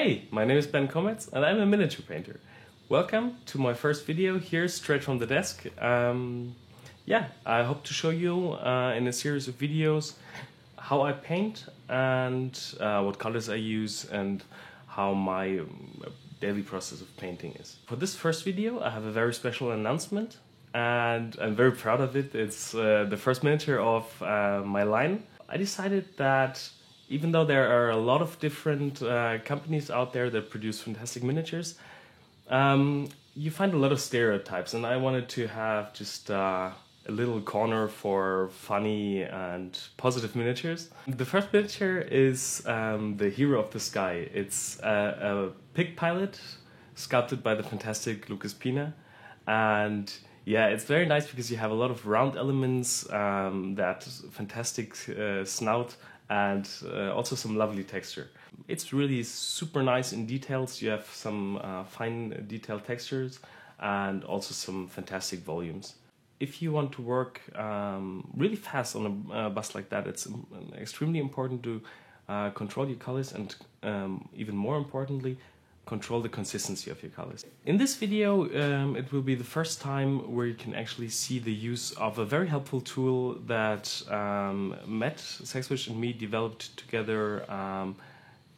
Hey, my name is Ben Kometz and I'm a miniature painter. Welcome to my first video here straight from the desk. I hope to show you in a series of videos how I paint and what colors I use and how my daily process of painting is. For this first video I have a very special announcement and I'm very proud of it. It's the first miniature of my line. I decided that even though there are a lot of different companies out there that produce fantastic miniatures, you find a lot of stereotypes, and I wanted to have just a little corner for funny and positive miniatures. The first miniature is the Hero of the Sky. It's a pig pilot sculpted by the fantastic Lucas Pina, and yeah, it's very nice because you have a lot of round elements, that fantastic snout, and also some lovely texture. It's really super nice in details. You have some fine detailed textures and also some fantastic volumes. If you want to work really fast on a bust like that, it's extremely important to control your colors and even more importantly, control the consistency of your colors. In this video, it will be the first time where you can actually see the use of a very helpful tool that Matt Sexwitch and me developed together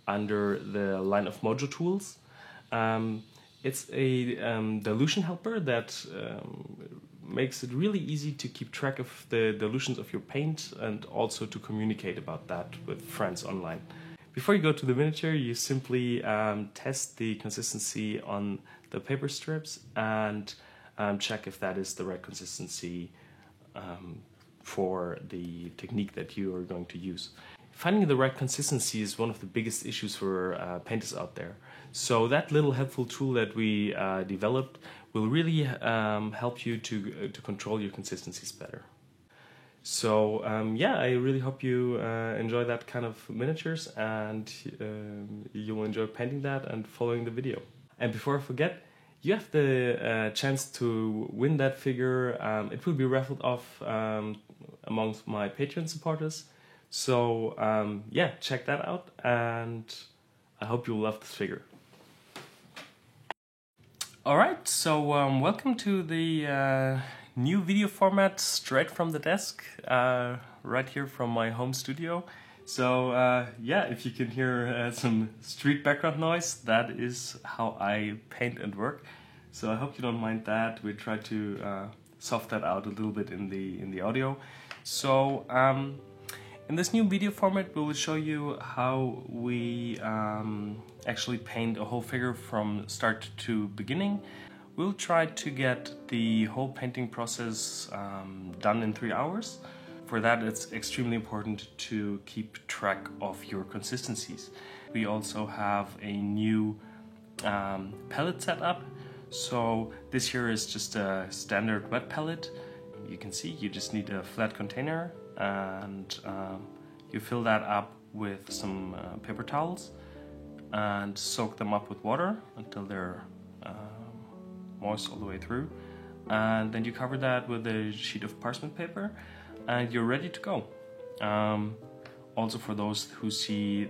under the line of Mojo Tools. It's a dilution helper that makes it really easy to keep track of the dilutions of your paint and also to communicate about that with friends online. Before you go to the miniature, you simply test the consistency on the paper strips and check if that is the right consistency for the technique that you are going to use. Finding the right consistency is one of the biggest issues for painters out there. So that little helpful tool that we developed will really help you to control your consistencies better. So I really hope you enjoy that kind of miniatures and you will enjoy painting that and following the video. And before I forget, you have the chance to win that figure. It will be raffled off amongst my Patreon supporters. So check that out and I hope you'll love this figure. Alright, so welcome to the new video format straight from the desk, right here from my home studio. So if you can hear some street background noise, that is how I paint and work. So I hope you don't mind that. We try to soften that out a little bit in the audio. So in this new video format, we will show you how we actually paint a whole figure from start to beginning. We'll try to get the whole painting process done in 3 hours. For that, it's extremely important to keep track of your consistencies. We also have a new palette setup. So this here is just a standard wet palette. You can see you just need a flat container and you fill that up with some paper towels and soak them up with water until they're moist all the way through, and then you cover that with a sheet of parchment paper and you're ready to go. Also, for those who see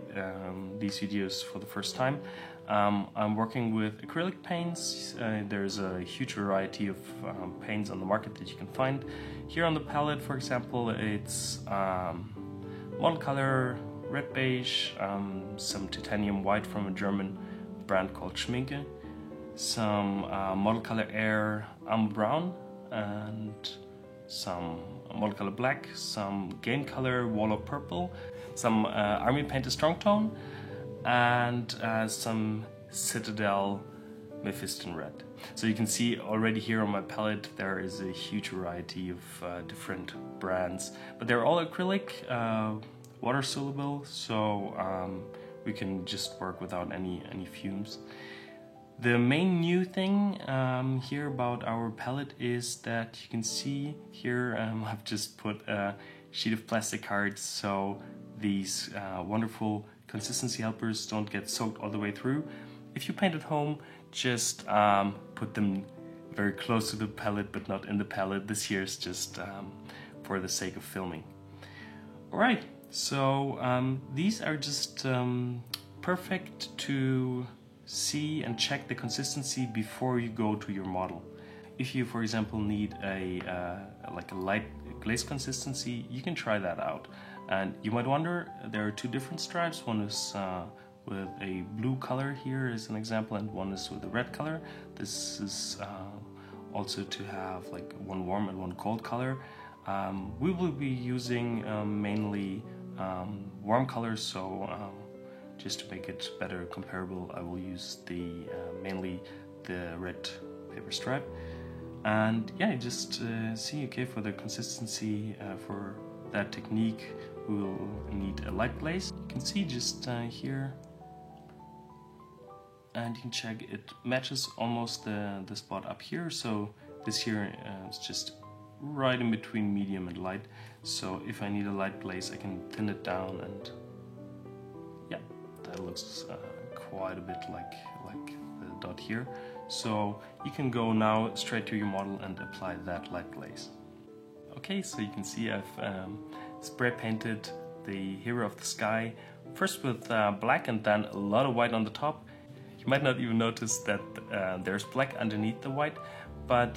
these videos for the first time, I'm working with acrylic paints. There's a huge variety of paints on the market that you can find. Here on the palette, for example, it's one color, red beige, some titanium white from a German brand called Schminke, some model color air umber brown, and some model color black, some game color Warlock purple, some army painted strong tone, and some citadel Mephiston red. So you can see already here on my palette there is a huge variety of different brands, but they're all acrylic, water soluble, so we can just work without any fumes. The main new thing here about our palette is that you can see here I've just put a sheet of plastic cards so these wonderful consistency helpers don't get soaked all the way through. If you paint at home, just put them very close to the palette but not in the palette. This here is just for the sake of filming. Alright, so these are just perfect to see and check the consistency before you go to your model. If you, for example, need like a light glaze consistency, you can try that out. And you might wonder, there are two different stripes. One is with a blue color here as an example, and one is with a red color. This is also to have like one warm and one cold color. We will be using mainly warm colors, so just to make it better comparable, I will use mainly the red paper stripe. And yeah, just see, okay, for the consistency for that technique, we will need a light glaze. You can see just here, and you can check it matches almost the spot up here. So this here is just right in between medium and light. So if I need a light glaze, I can thin it down, and yeah, that looks quite a bit like the dot here. So you can go now straight to your model and apply that light glaze. Okay, so you can see I've spray painted the hero of the sky, first with black and then a lot of white on the top. You might not even notice that there's black underneath the white, but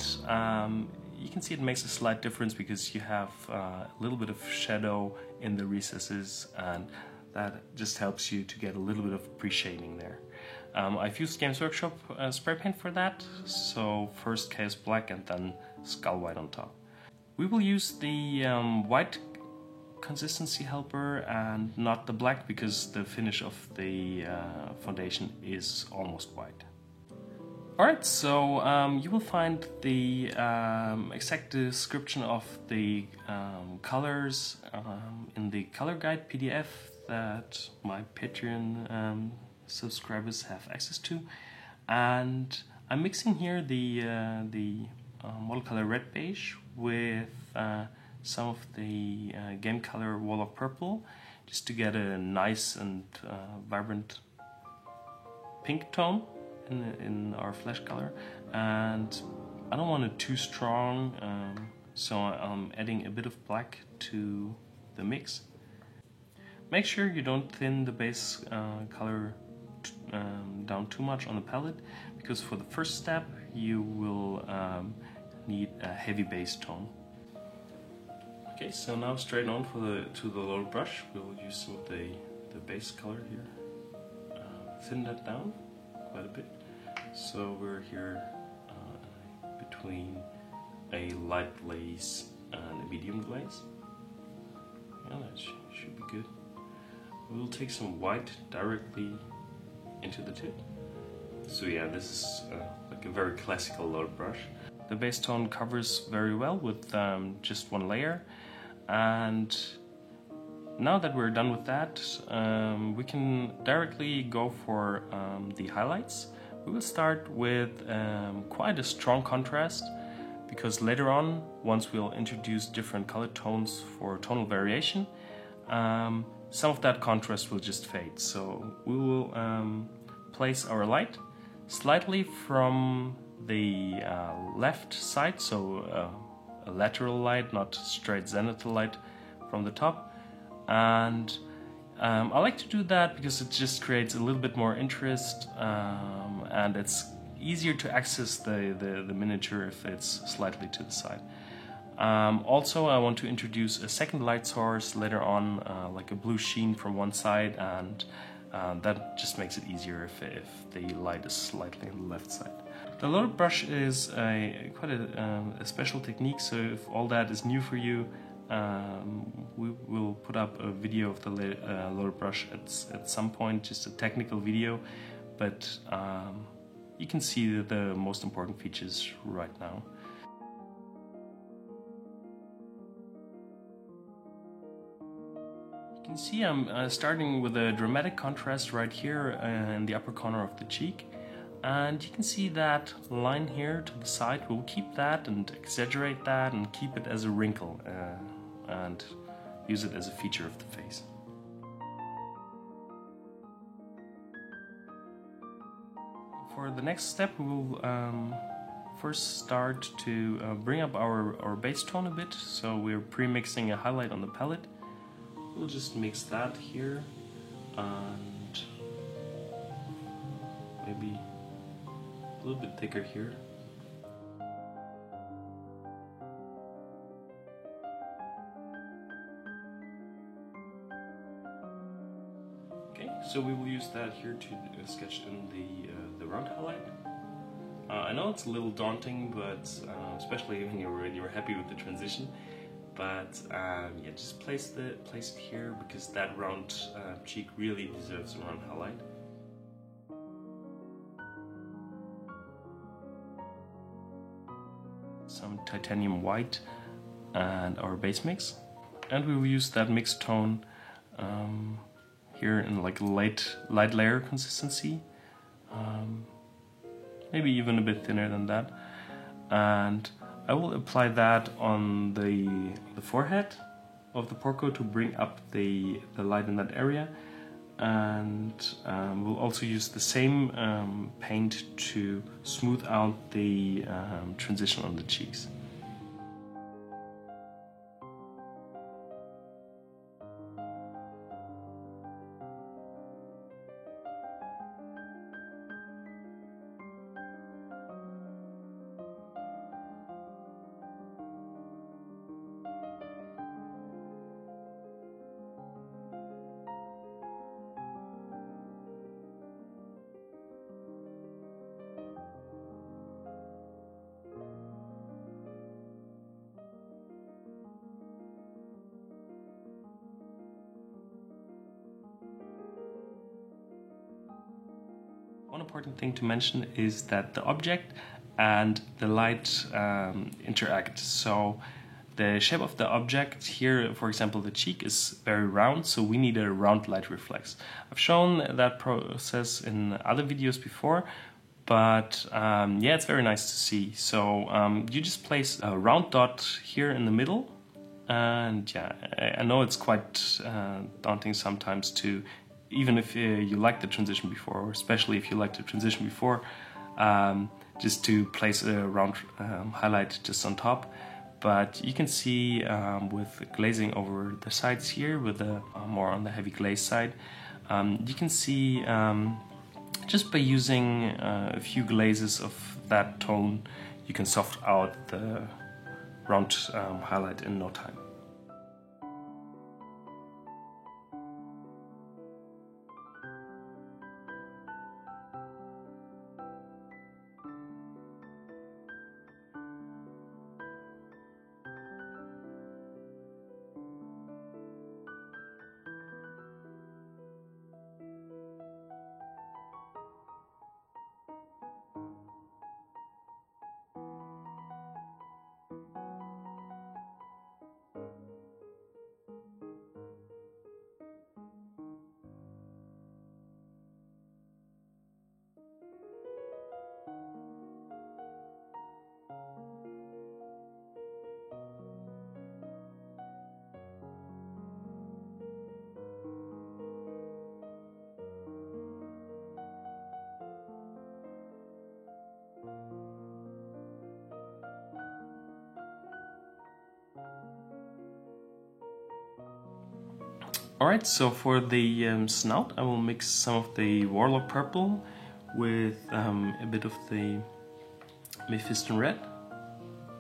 you can see it makes a slight difference because you have a little bit of shadow in the recesses, and that just helps you to get a little bit of pre-shading there. I've used Games Workshop spray paint for that, so first Chaos Black and then Skull White on top. We will use the white consistency helper and not the black, because the finish of the foundation is almost white. Alright, so you will find the exact description of the colors in the color guide PDF that my Patreon subscribers have access to. And I'm mixing here the model color red beige with some of the game color Warlock purple, just to get a nice and vibrant pink tone in our flesh color. And I don't want it too strong, so I'm adding a bit of black to the mix. Make sure you don't thin the base color down too much on the palette, because for the first step you will need a heavy base tone. Okay, so now straight on to the lower brush, we'll use some of the base color here. Thin that down quite a bit. So we're here between a light glaze and a medium glaze. Yeah, that should be good. We'll take some white directly into the tip. So yeah, this is like a very classical load brush. The base tone covers very well with just one layer. And now that we're done with that, we can directly go for the highlights. We will start with quite a strong contrast, because later on, once we'll introduce different color tones for tonal variation, some of that contrast will just fade. So we will place our light slightly from the left side, so a lateral light, not straight zenithal light from the top. And I like to do that because it just creates a little bit more interest, and it's easier to access the miniature if it's slightly to the side. Also, I want to introduce a second light source later on, like a blue sheen from one side, and that just makes it easier if the light is slightly on the left side. The loaded brush is quite a special technique, so if all that is new for you, we will put up a video of the loaded brush at some point, just a technical video, but you can see the most important features right now. You can see I'm starting with a dramatic contrast right here in the upper corner of the cheek. And you can see that line here to the side. We'll keep that and exaggerate that and keep it as a wrinkle and use it as a feature of the face. For the next step, we will first start to bring up our base tone a bit. So we're pre-mixing a highlight on the palette. We'll just mix that here and maybe a little bit thicker here. Okay, so we will use that here to sketch in the round highlight. I know it's a little daunting, but especially when you're happy with the transition. But yeah, just place it here because that round cheek really deserves a round highlight. Some titanium white and our base mix, and we will use that mixed tone here in like a light layer consistency, maybe even a bit thinner than that, and I will apply that on the forehead of the Porco to bring up the light in that area, and we'll also use the same paint to smooth out the transition on the cheeks. One important thing to mention is that the object and the light interact. So the shape of the object here, for example, the cheek is very round, so we need a round light reflex. I've shown that process in other videos before, but yeah, it's very nice to see. So you just place a round dot here in the middle, and yeah, I know it's quite daunting sometimes to, even if you like the transition before, or especially if you like the transition before, just to place a round highlight just on top. But you can see with glazing over the sides here, with the more on the heavy glaze side, you can see just by using a few glazes of that tone, you can soft out the round highlight in no time. Alright, so for the snout, I will mix some of the Warlock Purple with a bit of the Mephiston Red,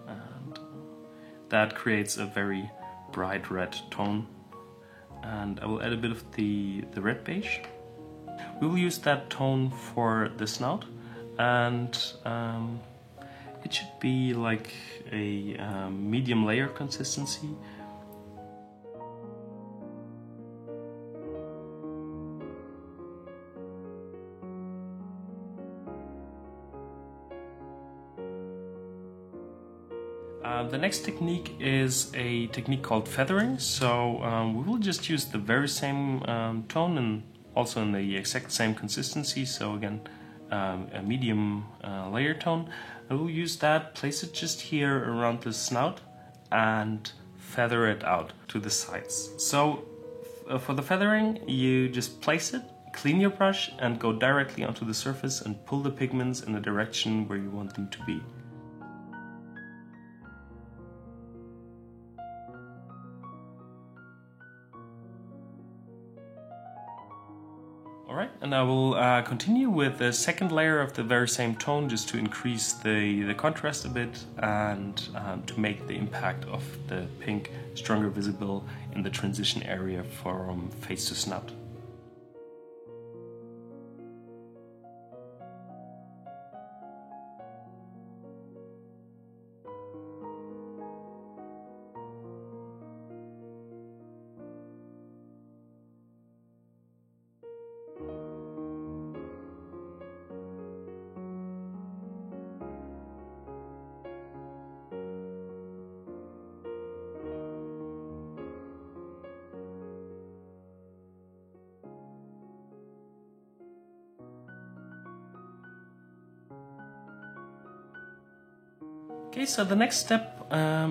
and that creates a very bright red tone. And I will add a bit of the red beige. We will use that tone for the snout, and it should be like a medium layer consistency. The next technique is a technique called feathering. So we will just use the very same tone and also in the exact same consistency. So again, a medium layer tone. I will use that, place it just here around the snout and feather it out to the sides. So for the feathering, you just place it, clean your brush and go directly onto the surface and pull the pigments in the direction where you want them to be. Alright, and I will continue with the second layer of the very same tone just to increase the contrast a bit and to make the impact of the pink stronger visible in the transition area from face to snout. Okay, so the next step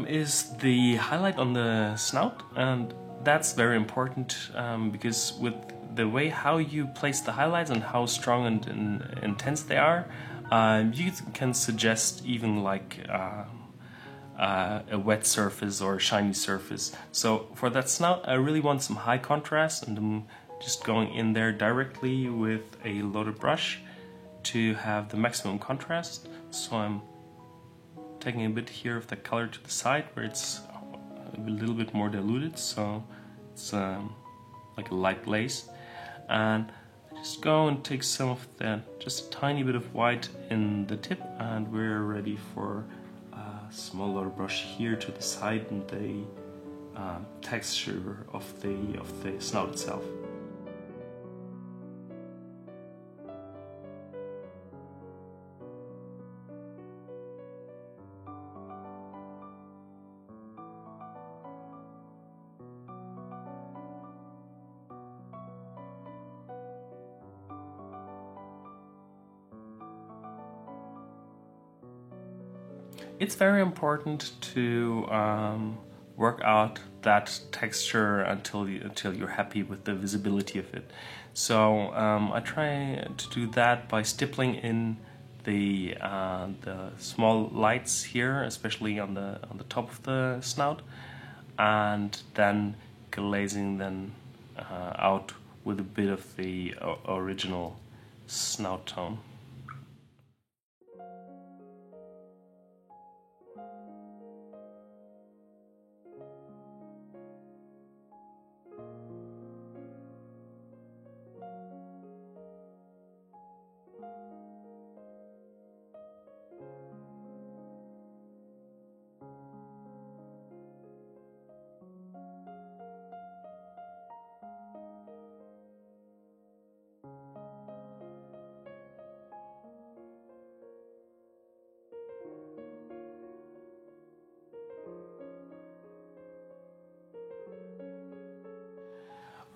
is the highlight on the snout, and that's very important because with the way how you place the highlights and how strong and intense they are, you can suggest even like a wet surface or a shiny surface. So for that snout I really want some high contrast, and I'm just going in there directly with a loaded brush to have the maximum contrast. So I'm taking a bit here of the color to the side where it's a little bit more diluted, so it's like a light glaze, and I just go and take some of that, just a tiny bit of white in the tip, and we're ready for a small loader brush here to the side and the texture of the snout itself. It's very important to work out that texture until you're happy with the visibility of it. So I try to do that by stippling in the small lights here, especially on the top of the snout, and then glazing them out with a bit of the original snout tone.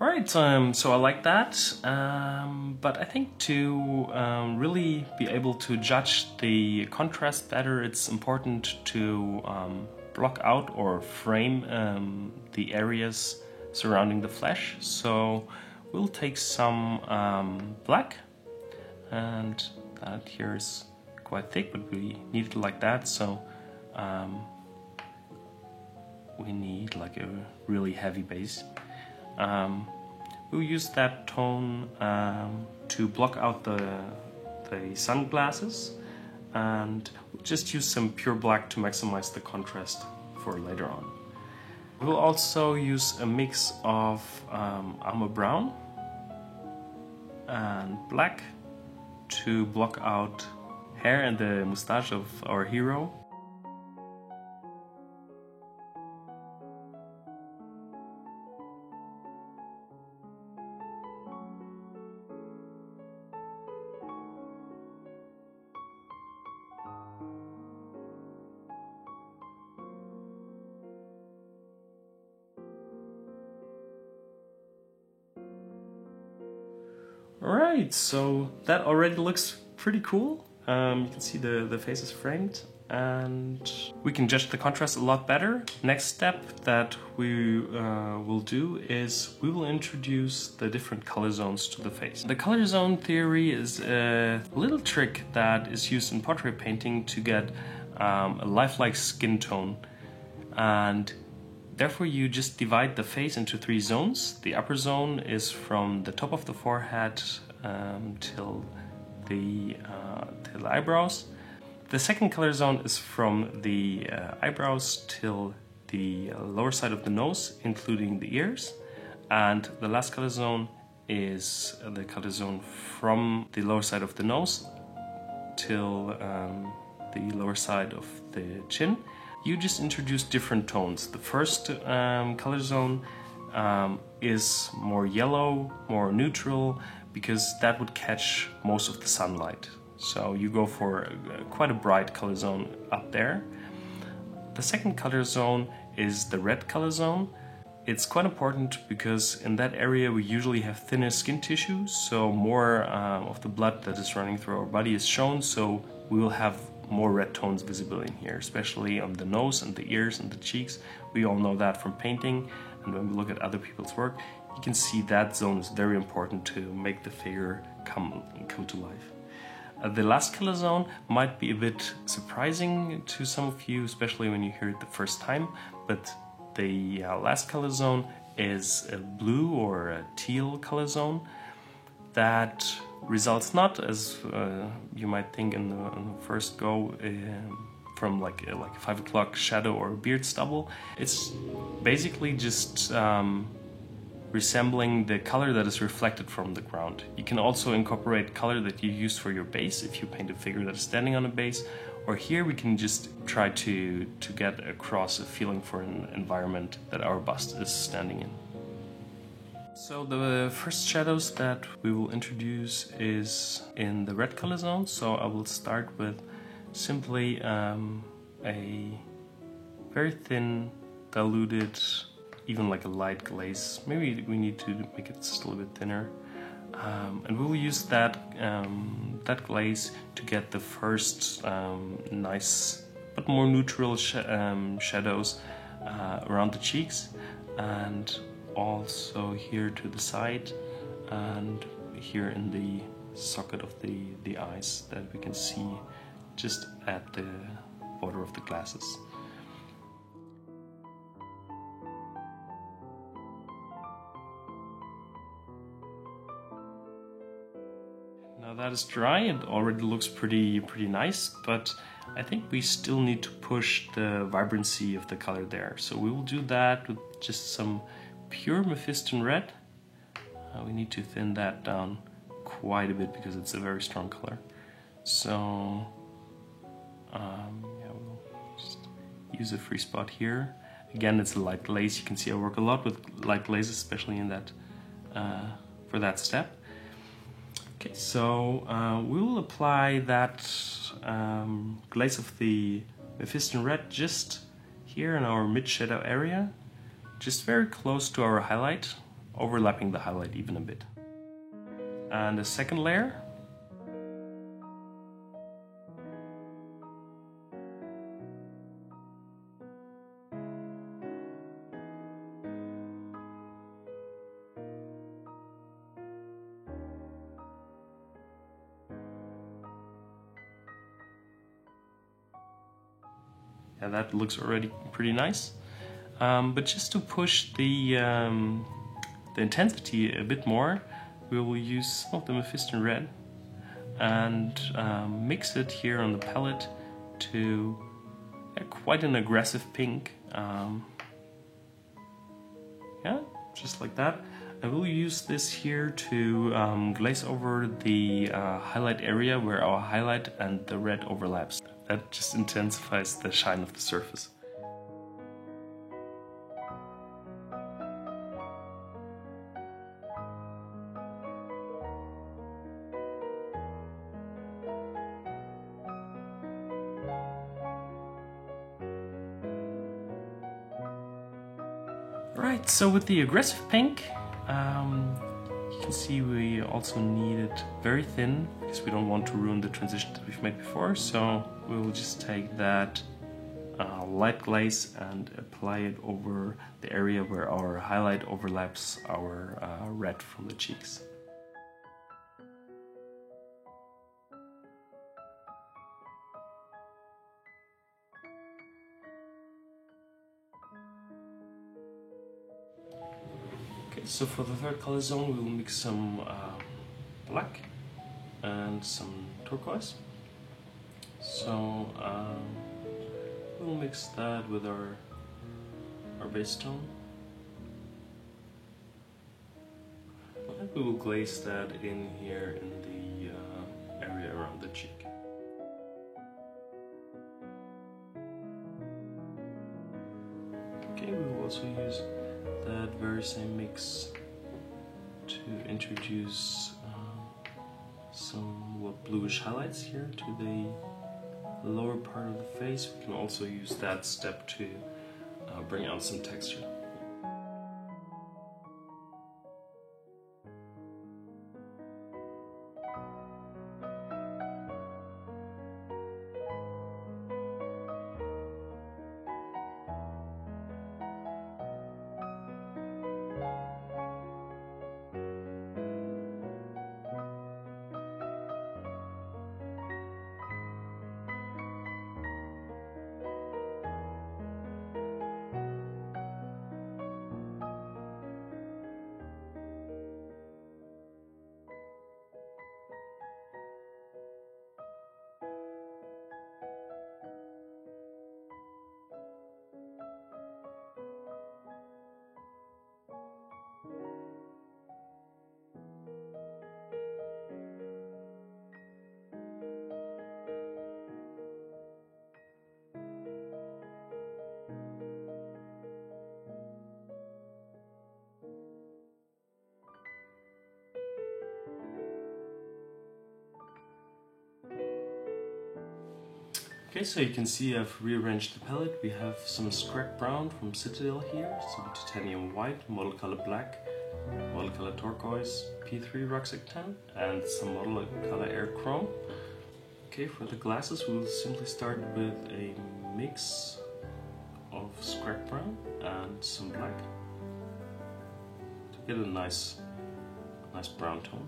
Alright, so I like that, but I think to really be able to judge the contrast better, it's important to block out or frame the areas surrounding the flesh. So we'll take some black, and that here is quite thick, but we need it like that, so we need like a really heavy base. We'll use that tone to block out the sunglasses, and we'll just use some pure black to maximize the contrast for later on. We'll also use a mix of Amber Brown and black to block out hair and the mustache of our hero. Alright, so that already looks pretty cool. You can see the face is framed, and we can judge the contrast a lot better. Next step that we will do is we will introduce the different color zones to the face. The color zone theory is a little trick that is used in portrait painting to get a lifelike skin tone, and therefore you just divide the face into 3 zones. The upper zone is from the top of the forehead till the eyebrows. The second color zone is from the eyebrows till the lower side of the nose, including the ears. And the last color zone is the color zone from the lower side of the nose till the lower side of the chin. You just introduce different tones. The first color zone is more yellow, more neutral, because that would catch most of the sunlight. So you go for quite a bright color zone up there. The second color zone is the red color zone. It's quite important because in that area we usually have thinner skin tissue, so more of the blood that is running through our body is shown, so we will have more red tones visible in here, especially on the nose and the ears and the cheeks. We all know that from painting, and when we look at other people's work, you can see that zone is very important to make the figure come to life. The last color zone might be a bit surprising to some of you, especially when you hear it the first time, but the last color zone is a blue or a teal color zone that results not, as you might think in the first go, from like a 5 o'clock shadow or a beard stubble. It's basically just resembling the color that is reflected from the ground. You can also incorporate color that you use for your base if you paint a figure that is standing on a base, or here we can just try to get across a feeling for an environment that our bust is standing in. So the first shadows that we will introduce is in the red color zone, so I will start with simply a very thin, diluted, even like a light glaze. Maybe we need to make it just a little bit thinner. And we will use that glaze to get the first nice but more neutral shadows around the cheeks, and also here to the side and here in the socket of the eyes that we can see just at the border of the glasses. Now that is dry, it already looks pretty nice, but I think we still need to push the vibrancy of the color there. So we will do that with just some pure Mephiston red. We need to thin that down quite a bit because it's a very strong color. So yeah, we'll just use a free spot here. Again, it's a light glaze. You can see I work a lot with light glazes, especially in that for that step. Okay, so we will apply that glaze of the Mephiston red just here in our mid shadow area, just very close to our highlight, overlapping the highlight even a bit. And the second layer. Yeah, that looks already pretty nice. But just to push the intensity a bit more, we will use some of the Mephiston red and mix it here on the palette to quite an aggressive pink. Yeah, just like that. I will use this here to glaze over the highlight area where our highlight and the red overlaps. That just intensifies the shine of the surface. Right, so with the aggressive pink, you can see we also need it very thin because we don't want to ruin the transition that we've made before. So we will just take that light glaze and apply it over the area where our highlight overlaps our red from the cheeks. Okay, so for the third color zone we will mix some black and some turquoise. So we'll mix that with our base tone. And we will glaze that in here in the area around the cheek. Okay, we will also use that very same mix to introduce somewhat bluish highlights here to the lower part of the face. We can also use that step to bring out some texture. Okay, so you can see I've rearranged the palette. We have some Scrap Brown from Citadel here, some Titanium White, Model Color Black, Model Color Turquoise, P3 Rucksack Tan, and some Model Color Air Chrome. Okay, for the glasses we'll simply start with a mix of Scrap Brown and some black to get a nice brown tone.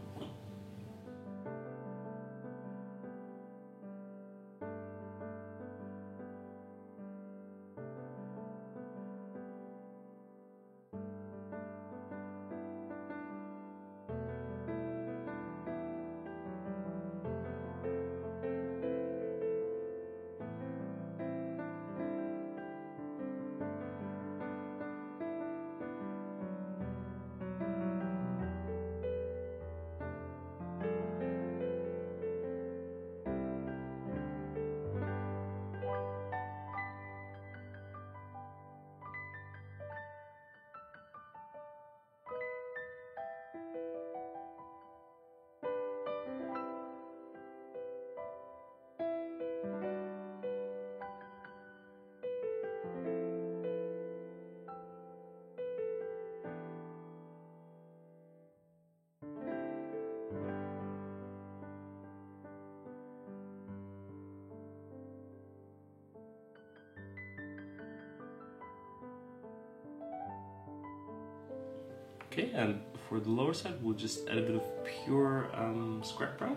Okay, and for the lower side, we'll just add a bit of pure Scrap Brown.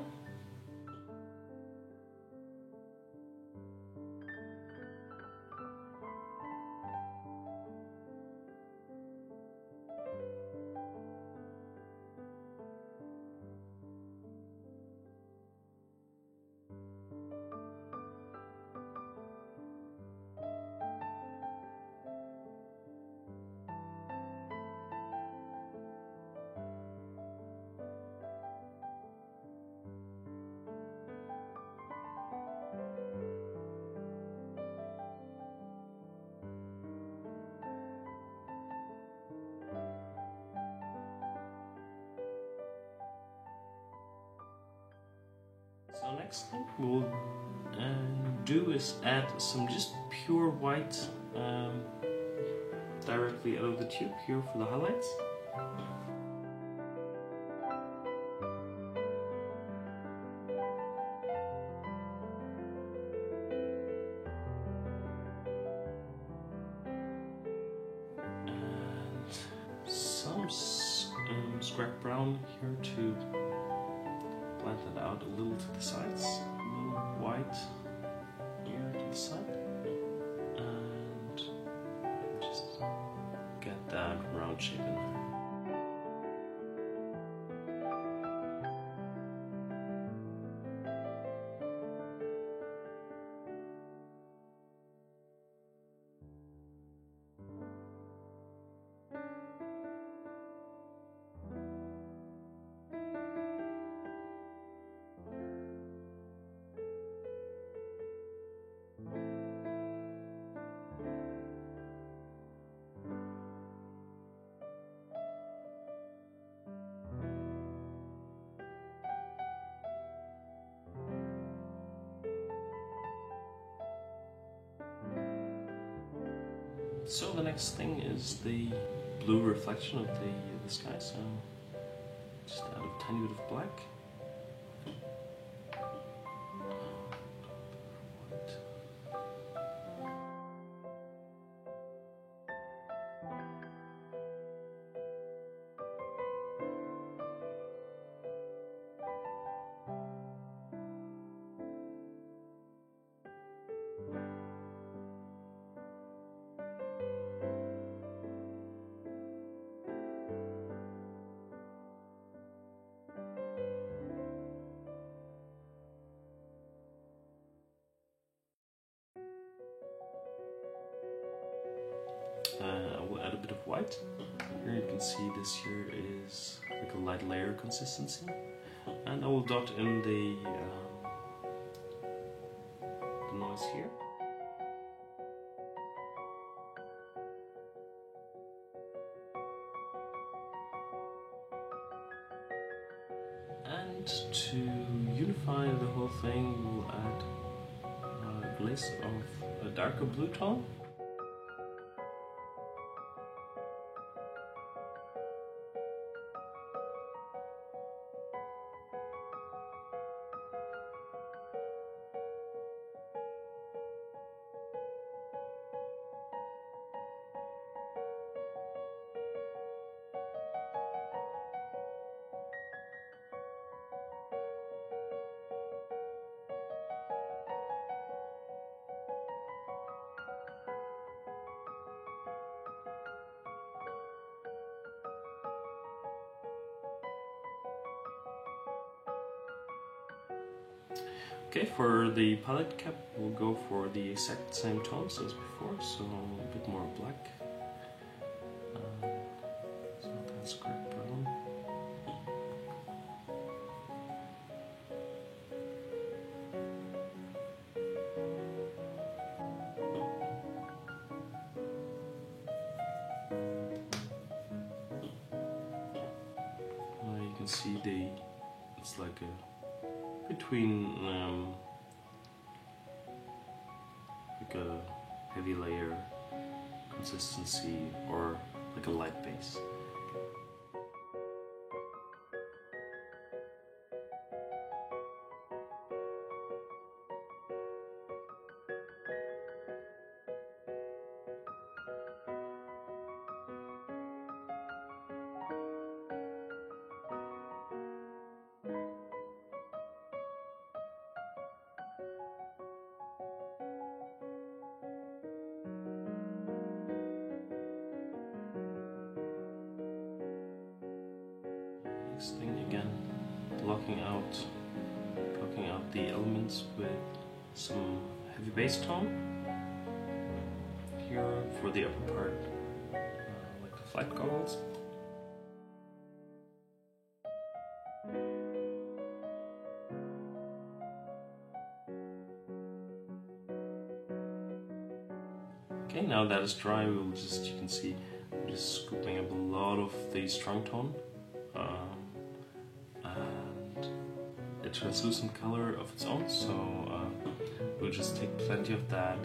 So next thing we'll do is add some just pure white directly out of the tube here for the highlights. And some Scrap Brown here to blend that out a little to the sides, a little white here to the side, and just get that round shape in there. So the next thing is the blue reflection of the sky, so just add a tiny bit of black. I will add a bit of white. Here you can see this here is like a light layer consistency, and I will dot in the noise here. And to unify the whole thing, we'll add a glaze of a darker blue tone. Okay, for the palette cap, we'll go for the exact same tones as before, so a bit more black. So that's correct brown. You can see it's like a between like a heavy layer consistency or like a light base. Next thing again, blocking out the elements with some heavy bass tone here for the upper part, like the flight goggles. Okay, now that is dry, we'll just, you can see, I'm just scooping up a lot of the strong tone. And a translucent color of its own, so we'll just take plenty of that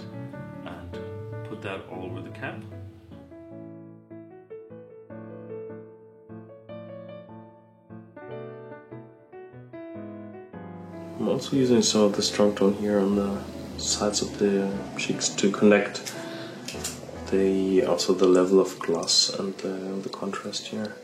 and put that all over the cap. I'm also using some of the strong tone here on the sides of the cheeks to connect also the level of gloss and the contrast here.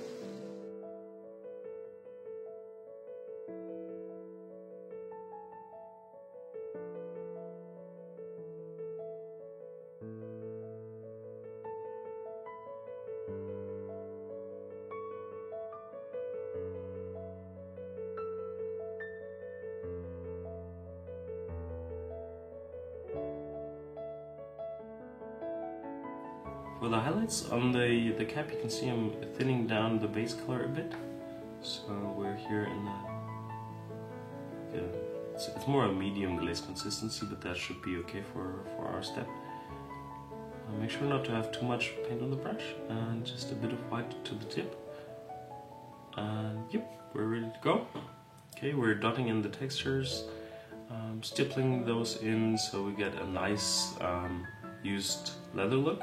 For the highlights on the cap, you can see I'm thinning down the base color a bit. So we're here in it's more a medium glaze consistency, but that should be okay for our step. Make sure not to have too much paint on the brush, and just a bit of white to the tip. And yep, we're ready to go. Okay, we're dotting in the textures, stippling those in so we get a nice used leather look.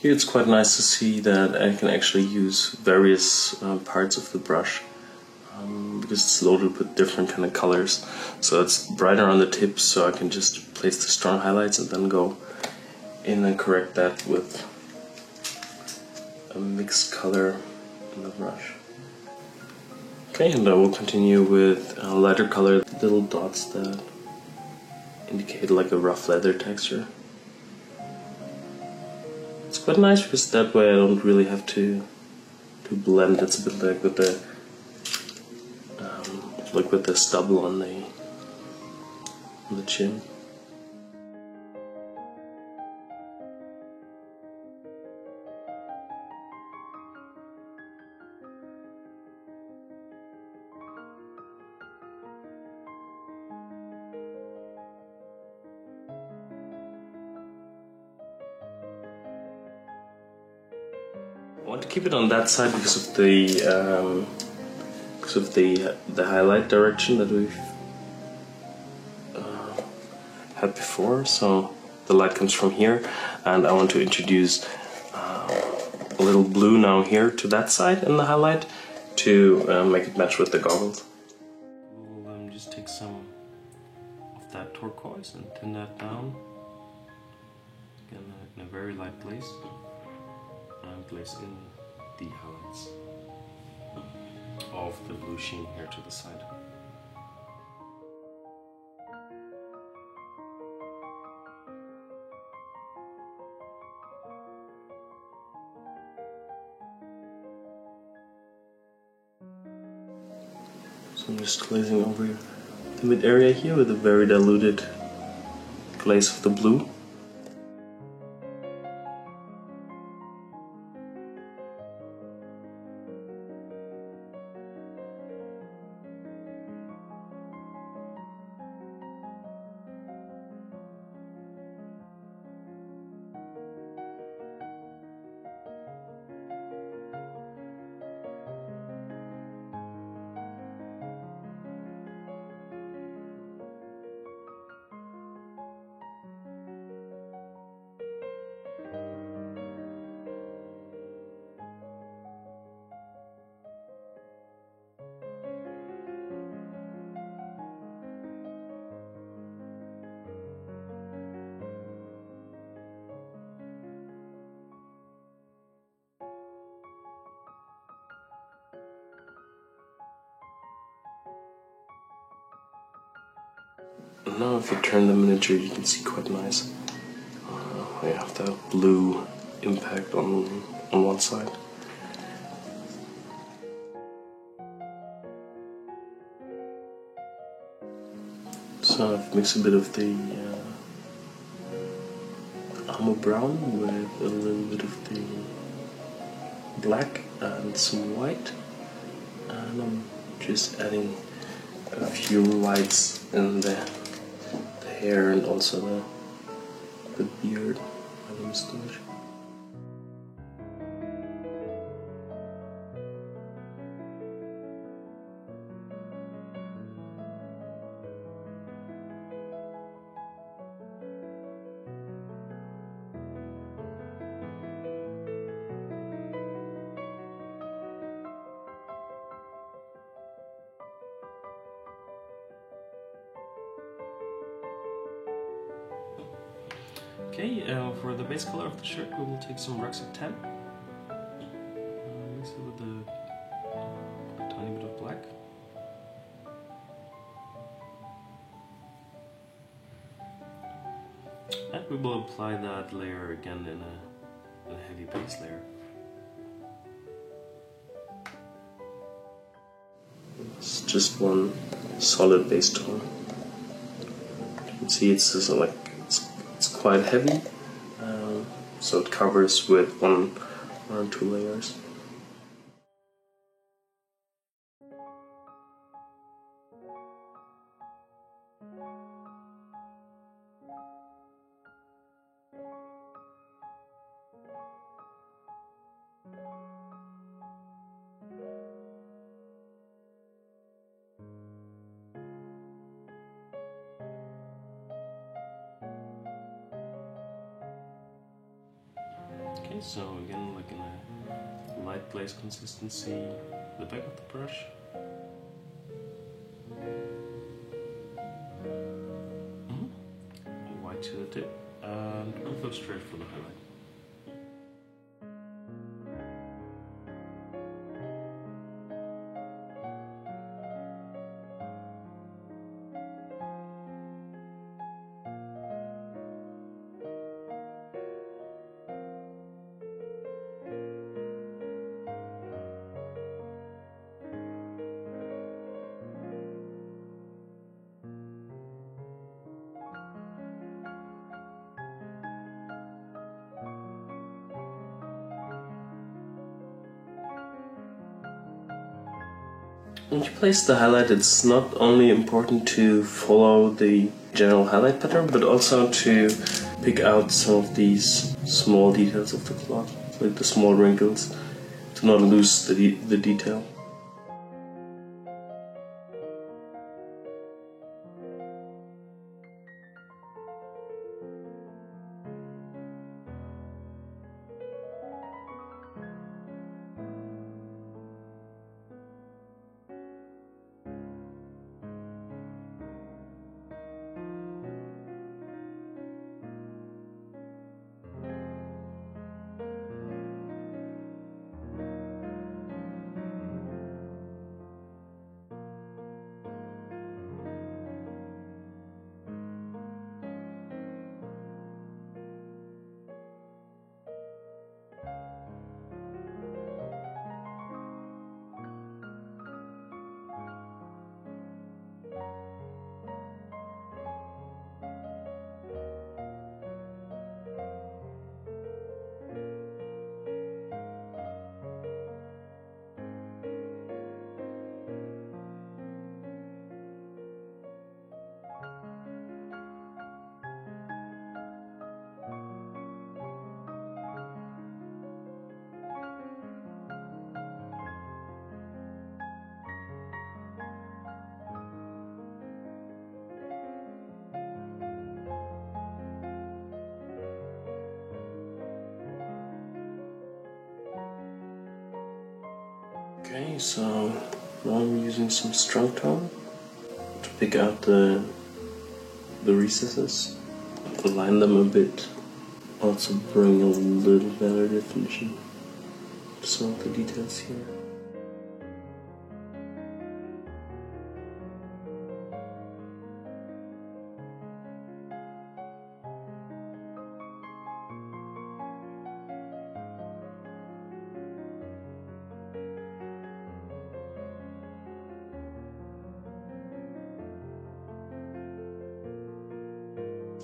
Here it's quite nice to see that I can actually use various parts of the brush because it's loaded with different kind of colors. So it's brighter on the tips, so I can just place the strong highlights and then go in and correct that with a mixed color in the brush. Okay, and I will continue with lighter colored little dots that indicate like a rough leather texture. It's quite nice because that way I don't really have to blend. It's a bit like with the stubble on the chin. I want to keep it on that side because of the highlight direction that we've had before. So the light comes from here, and I want to introduce a little blue now here to that side in the highlight to make it match with the goggles. We'll just take some of that turquoise and thin that down again in a very light place. And place in the highlights of the blue sheen here to the side. So I'm just glazing over the mid area here with a very diluted glaze of the blue. Now if you turn the miniature, you can see quite nice. We have that blue impact on one side. So I've mixed a bit of the armor brown with a little bit of the black and some white, and I'm just adding a few lights in the hair and also the beard and the moustache. Okay, for the base color of the shirt, we will take some Rucksack Tan. Mix it with a tiny bit of black. And we will apply that layer again in a heavy base layer. It's just one solid base tone. You can see it's just like it's quite heavy, so it covers with one or two layers. Okay, so again, like in a light glaze consistency, the back of the brush. White to the tip, and we'll go straight for the highlight. When you place the highlight, it's not only important to follow the general highlight pattern, but also to pick out some of these small details of the cloth, like the small wrinkles, to not lose the detail. Okay, so now I'm using some strong tone to pick out the recesses, align them a bit, also bring a little better definition to some of the details here.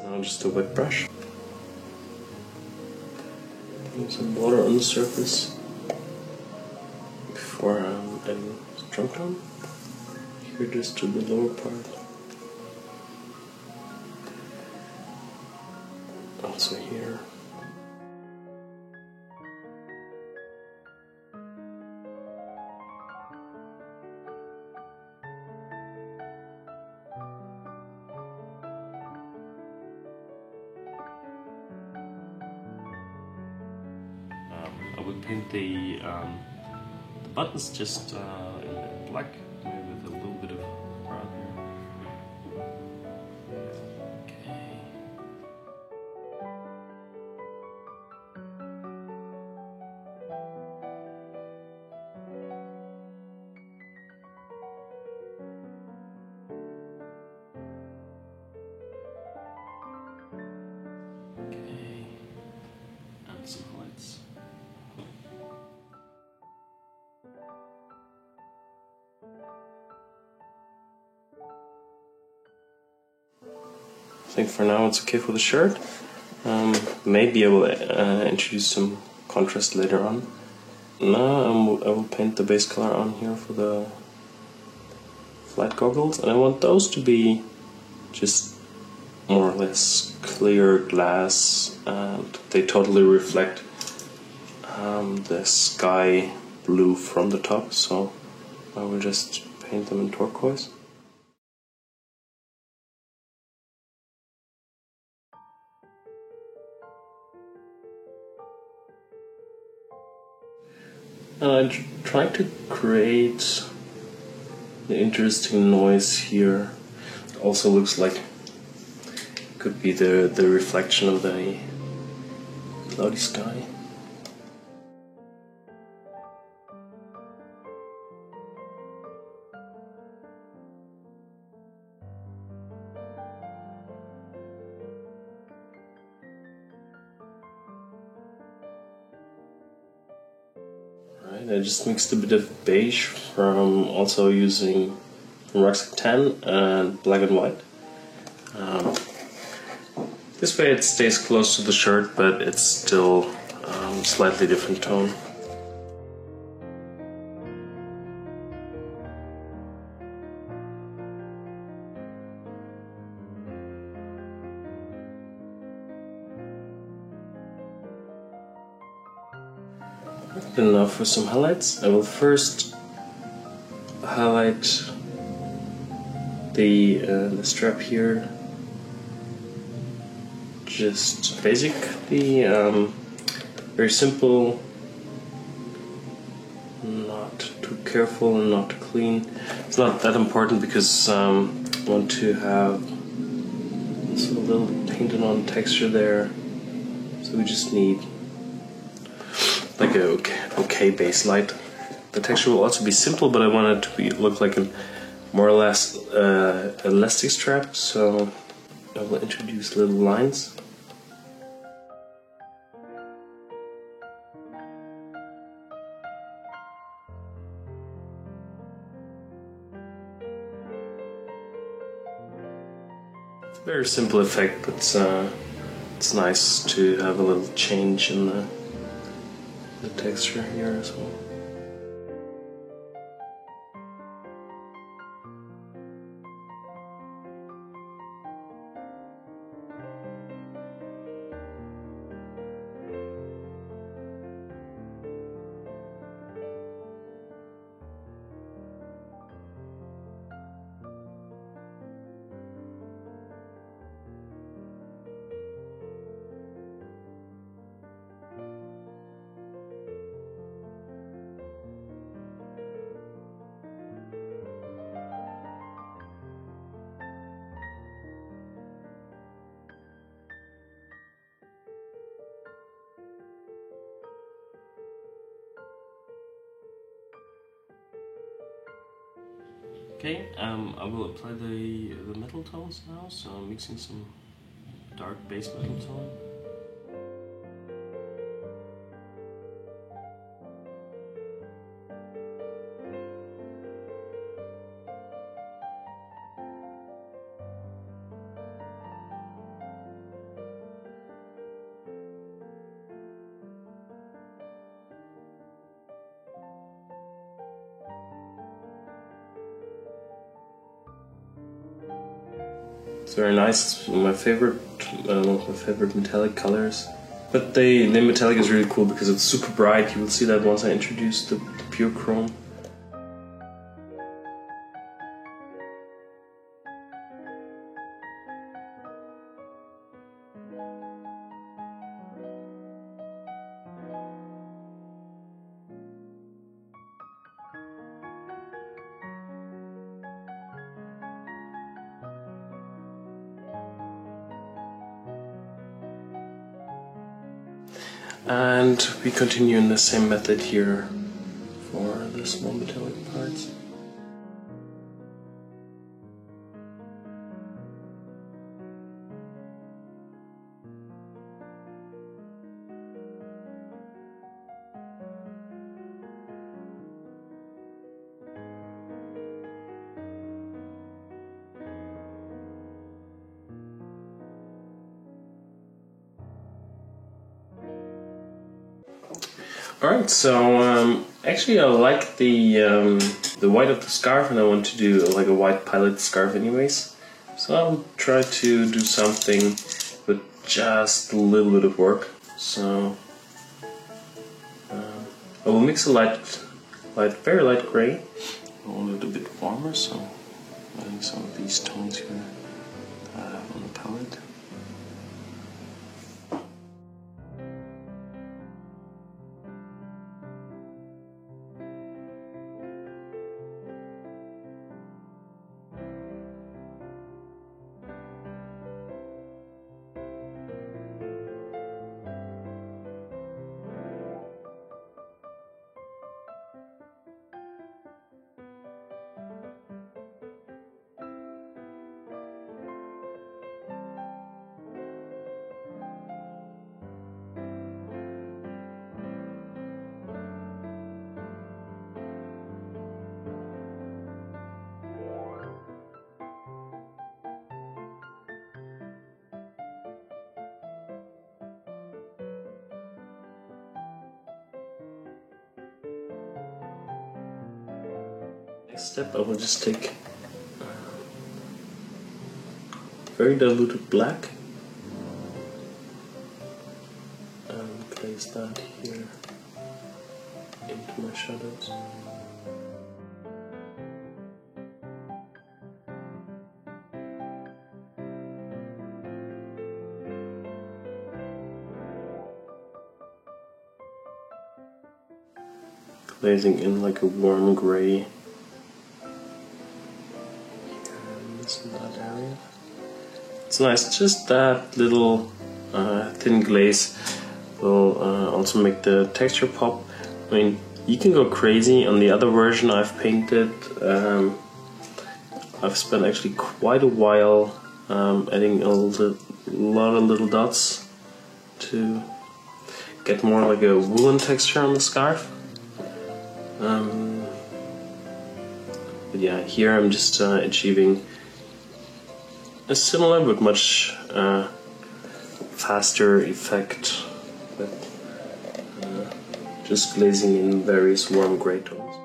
Now just a wet brush. Putting some water on the surface before adding strong tone. Here just to the lower part. Also here. I would paint the buttons just in black, maybe with a little bit of brown here. Okay. Okay. And some lights. I think for now it's okay for the shirt. Maybe I will introduce some contrast later on. Now I will paint the base color on here for the flight goggles, and I want those to be just more or less clear glass, and they totally reflect the sky blue from the top, so I will just paint them in turquoise. And I'm trying to create an interesting noise here. It also looks like it could be the reflection of the cloudy sky. I just mixed a bit of beige from also using Rucksack Tan and black and white. This way it stays close to the shirt, but it's still slightly different tone. Good enough for some highlights. I will first highlight the strap here. Just basically very simple, not too careful and not too clean. It's not that important because I want to have a little painted on texture there, so we just need like a okay base light. The texture will also be simple, but I want it to look like a more or less elastic strap, so I will introduce little lines. Very simple effect, but it's nice to have a little change in the texture here as well. Okay, I will apply the metal tones now, so I'm mixing some dark base metal tone. It's very nice. It's one of my favorite metallic colors. But the metallic is really cool because it's super bright. You will see that once I introduce the pure chrome. And we continue in the same method here for the small metallic parts. Alright, so actually I like the white of the scarf, and I want to do like a white pilot scarf anyways. So I'll try to do something with just a little bit of work. So I will mix a very light gray. I want it a bit warmer, so adding some of these tones here that I have on the palette. Next step, I will just take very diluted black and place that here into my shadows. Glazing in like a warm gray in that area. It's nice, just that little thin glaze will also make the texture pop. I mean, you can go crazy on the other version I've painted. I've spent actually quite a while adding a lot of little dots to get more like a woolen texture on the scarf. But yeah, here I'm just achieving a similar but much faster effect with just glazing in various warm grey tones.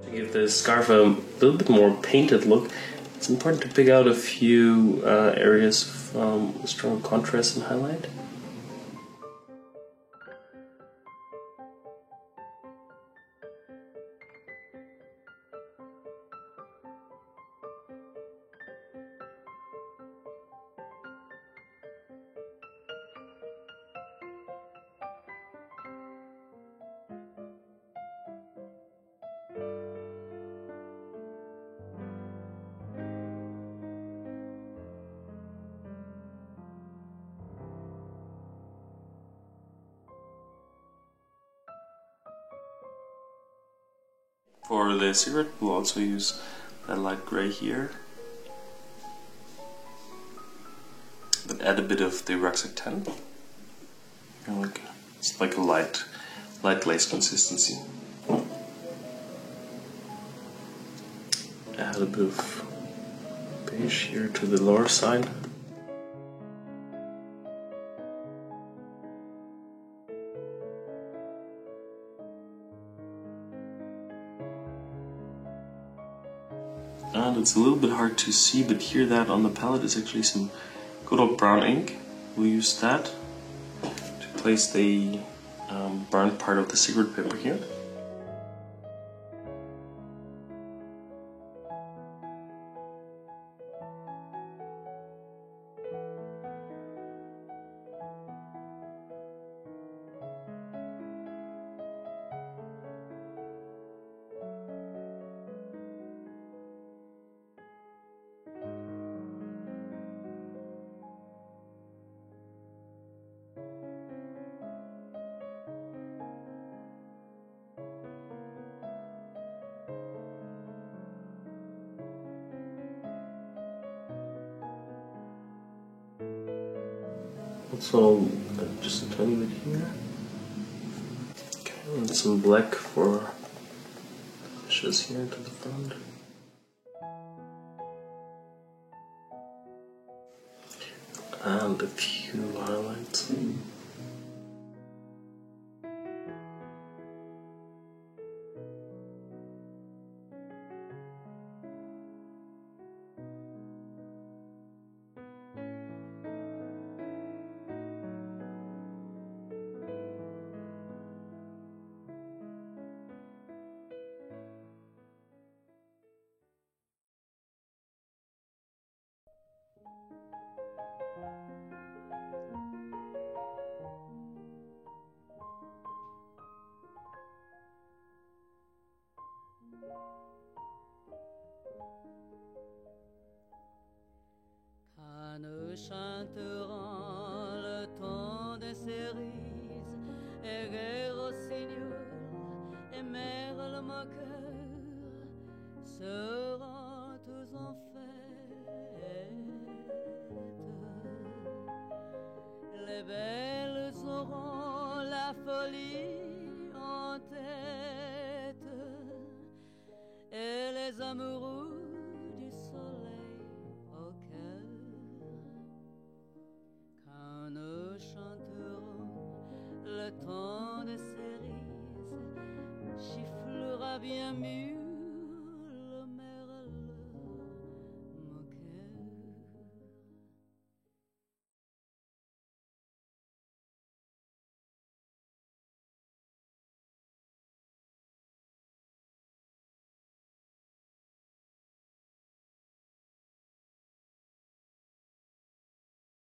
To give the scarf a little bit more painted look, it's important to pick out a few areas from strong contrast and highlight. For the cigarette, we'll also use that light gray here, but add a bit of the Rucksack 10. It's like a light glaze consistency. Add a bit of beige here to the lower side. And it's a little bit hard to see, but here that on the palette is actually some good old brown ink. We'll use that to place the burnt part of the cigarette paper here. Also, just a tiny bit here. Okay, and some black for pushes here to the front. And a few highlights. Chanteront le ton de cerises, et gai rossignol et merle moqueur seront tous en fête. Les belles auront la folie en tête, et les amoureux du soleil au cœur. Quand nous chantons le temps de cerises chifflera bien mieux